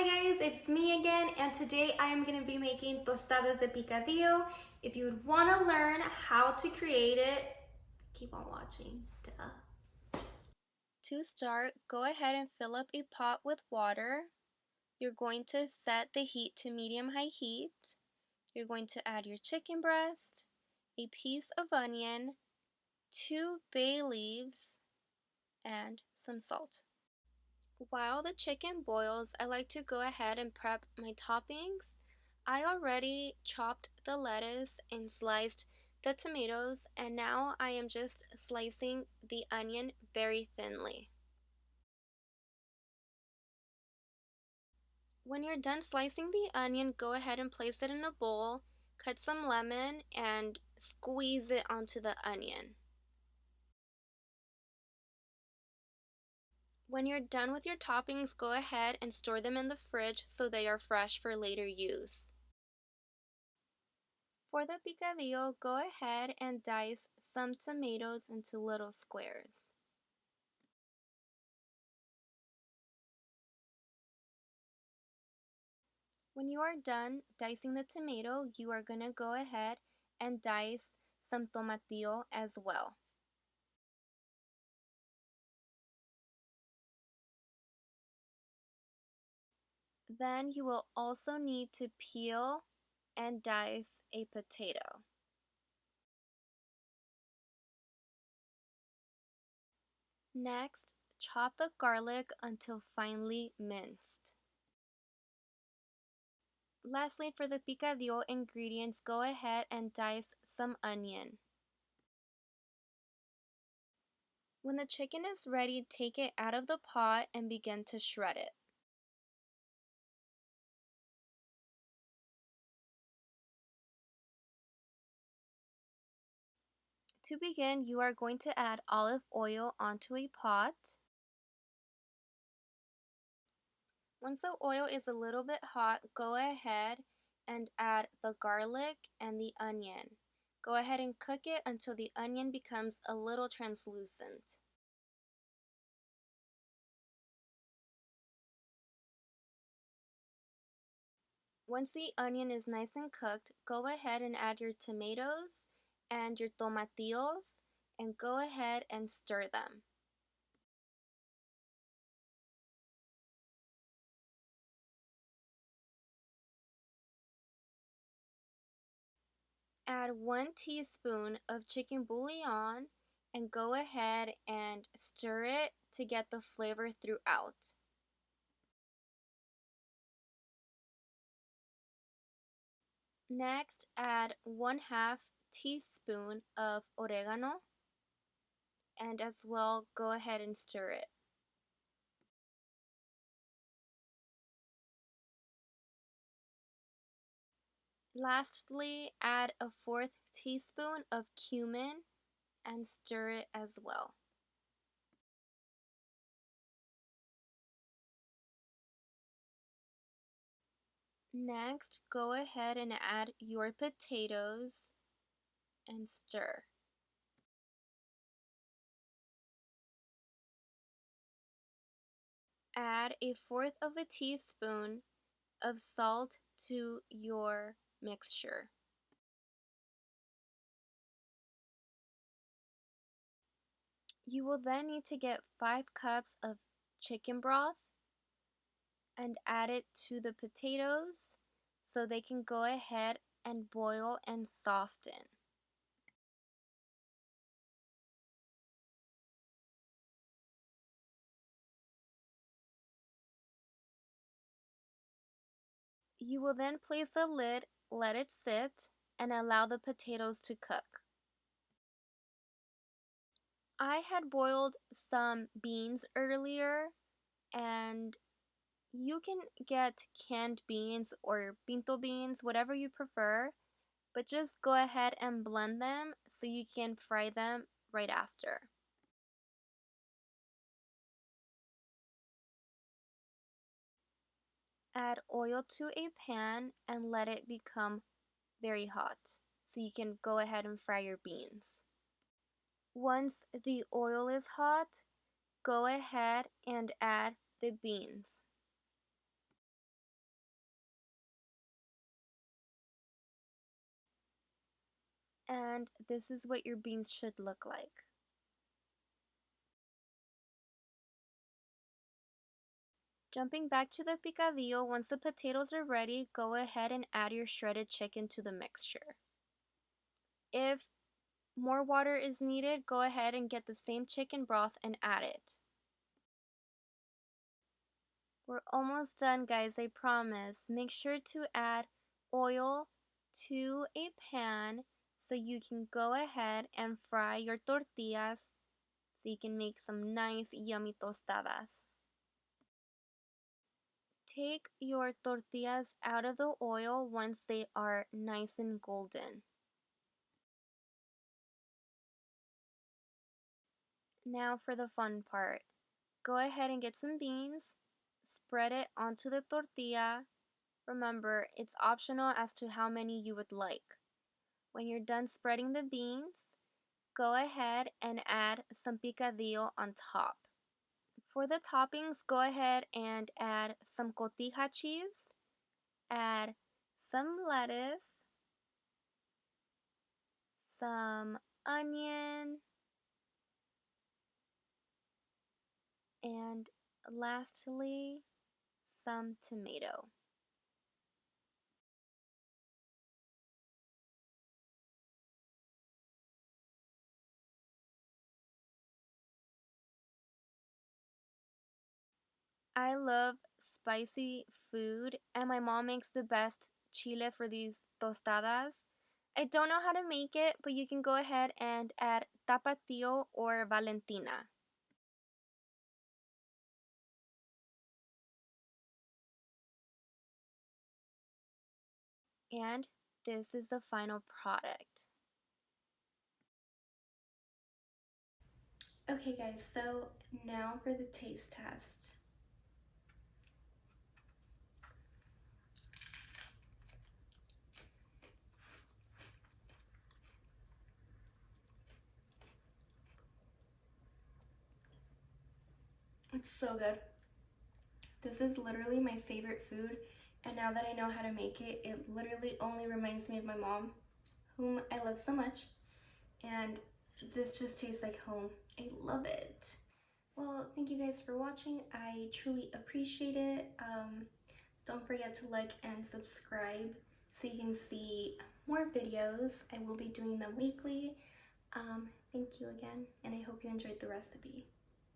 guys, it's me again, and today I am going to be making Tostadas De Picadillo. If you would want to learn how to create it, keep on watching. Duh. To start, go ahead and fill up a pot with water. You're going to set the heat to medium-high heat. You're going to add your chicken breast, a piece of onion, 2 bay leaves, and some salt. While the chicken boils, I like to go ahead and prep my toppings. I already chopped the lettuce and sliced the tomatoes, and now I am just slicing the onion very thinly. When you're done slicing the onion, go ahead and place it in a bowl, cut some lemon, and squeeze it onto the onion. When you're done with your toppings, go ahead and store them in the fridge so they are fresh for later use. For the picadillo, go ahead and dice some tomatoes into little squares. When you are done dicing the tomato, you are going to go ahead and dice some tomatillo as well. Then you will also need to peel and dice a potato. Next, chop the garlic until finely minced. Lastly, for the picadillo ingredients, go ahead and dice some onion. When the chicken is ready, take it out of the pot and begin to shred it. To begin, you are going to add olive oil onto a pot. Once the oil is a little bit hot, go ahead and add the garlic and the onion. Go ahead and cook it until the onion becomes a little translucent. Once the onion is nice and cooked, go ahead and add your tomatoes and your tomatillos and go ahead and stir them. Add 1 teaspoon of chicken bouillon and go ahead and stir it to get the flavor throughout. Next, add 1/2 teaspoon of oregano and as well go ahead and stir it. Lastly, add a 1/4 teaspoon of cumin and stir it as well. Next, go ahead and add your potatoes and stir. Add a 1/4 of a teaspoon of salt to your mixture. You will then need to get 5 cups of chicken broth and add it to the potatoes so they can go ahead and boil and soften. You will then place the lid, let it sit, and allow the potatoes to cook. I had boiled some beans earlier, and you can get canned beans or pinto beans, whatever you prefer, but just go ahead and blend them so you can fry them right after. Add oil to a pan and let it become very hot so you can go ahead and fry your beans. Once the oil is hot, go ahead and add the beans. And this is what your beans should look like. Jumping back to the picadillo, once the potatoes are ready, go ahead and add your shredded chicken to the mixture. If more water is needed, go ahead and get the same chicken broth and add it. We're almost done, guys, I promise. Make sure to add oil to a pan so you can go ahead and fry your tortillas so you can make some nice, yummy tostadas. Take your tortillas out of the oil once they are nice and golden. Now for the fun part. Go ahead and get some beans, spread it onto the tortilla. Remember, it's optional as to how many you would like. When you're done spreading the beans, go ahead and add some picadillo on top. For the toppings, go ahead and add some cotija cheese, add some lettuce, some onion, and lastly, some tomato. I love spicy food, and my mom makes the best chile for these tostadas. I don't know how to make it, but you can go ahead and add tapatio or Valentina. And this is the final product. Okay guys, so now for the taste test. It's so good. This is literally my favorite food, and now that I know how to make it, it literally only reminds me of my mom, whom I love so much, and this just tastes like home. I love it. Well, thank you guys for watching. I truly appreciate it. Don't forget to like and subscribe so you can see more videos. I will be doing them weekly. Thank you again, and I hope you enjoyed the recipe.